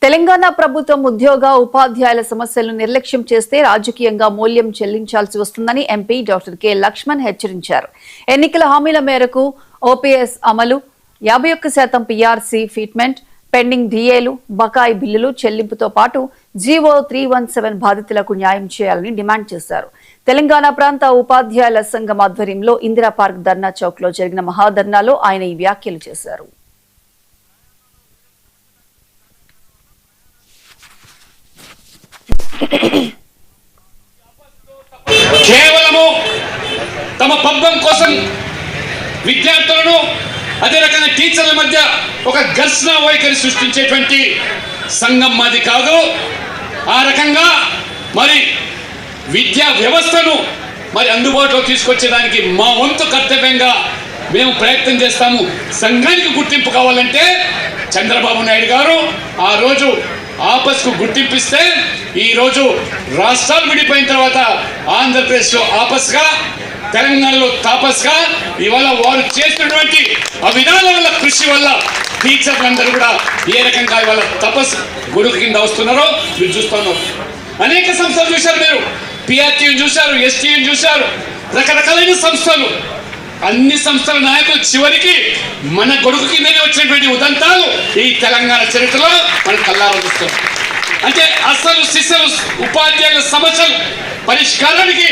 తెలంగాణ ప్రభుత్వం ఉద్యోగ ఉపాధ్యాయుల సమస్యలను నిర్లక్ష్యం చేస్తే రాజకీయంగా మూల్యం చెల్లించాల్సి వస్తుందని ఎంపీ డాక్టర్ కె లక్ష్మణ్ హెచ్చరించారు. ఎన్నికల హామీల మేరకు ఓపీఎస్ అమలు, 51% పీఆర్సీ ఫిట్మెంట్, పెండింగ్ డిఏలు, బకాయి బిల్లులు చెల్లింపుతో పాటు జీవో 317 బాధితులకు న్యాయం చేయాలని డిమాండ్ చేశారు. తెలంగాణ ప్రాంత ఉపాధ్యాయుల సంఘం ఆధ్వర్యంలో ఇందిరా పార్క్ ధర్నా చౌక్ లో జరిగిన మహాధర్నాలో ఆయన ఈ వ్యాఖ్యలు చేశారు. కేవలము తమ పబ్బం కోసం విద్యార్థులను అదే రకంగా టీచర్ల మధ్య ఒక ఘర్షణ వైఖరి సృష్టించేటువంటి సంఘం మాది కాదు. ఆ రకంగా మరి విద్యా వ్యవస్థను మరి అందుబాటులో తీసుకొచ్చేదానికి మా వంతు కర్తవ్యంగా మేము ప్రయత్నం చేస్తాము. సంఘానికి గుర్తింపు కావాలంటే చంద్రబాబు నాయుడు గారు ఆ రోజు ఆపస్కు గుర్తింపిస్తే ఈరోజు రాష్ట్రాలు విడిపోయిన తర్వాత ఆంధ్రప్రదేశ్లో ఆపస్గా, తెలంగాణలో తాపస్గా ఇవాళ వారు చేసినటువంటి అవిధాల వల్ల కృషి వల్ల టీచర్లందరూ కూడా ఏ రకంగా ఇవాళ తపస్సు గొడుగు కింద వస్తున్నారో మీరు చూస్తున్నారు. అనేక సంస్థలు చూశారు, మీరు పిఆర్టీని చూశారు, ఎస్టీని చూశారు, రకరకాలైన సంస్థలు. అన్ని సంస్థల నాయకులు చివరికి మన గొడుగు కిందనే వచ్చినటువంటి ఉదంతాలు ఈ తెలంగాణ చరిత్రలో మనం కళ్ళారా చూస్తాం. అంటే అసలు శిశులు ఉపాధ్యాయుల సమస్యలు పరిష్కారానికి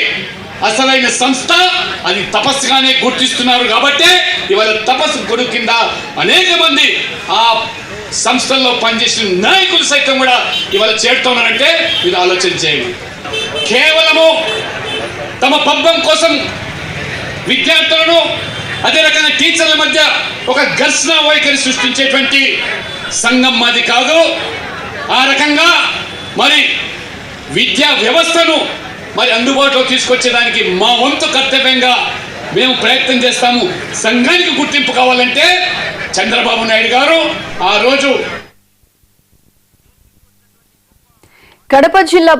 అసలైన సంస్థ అది తపస్సుగానే గుర్తిస్తున్నారు. కాబట్టి ఇవాళ తపస్సు గొడుగు కింద అనేక మంది ఆ సంస్థల్లో పనిచేసిన నాయకులు సైతం కూడా ఇవాళ చేరుతున్నారంటే మీరు ఆలోచన చేయండి. కేవలము తమ పబ్బం కోసం విద్యార్థులను అదే రకంగా టీచర్ల మధ్య ఒక ఘర్షణ వైఖరి సృష్టించేటువంటి సంఘం మాది కాదు. ఆ రకంగా మరి విద్యా వ్యవస్థను మరి అందుబాటులో తీసుకొచ్చేదానికి మా వంతు కర్తవ్యంగా మేము ప్రయత్నం చేస్తాము. సంఘానికి గుర్తింపు కావాలంటే చంద్రబాబు నాయుడు గారు ఆ రోజు కడప జిల్లా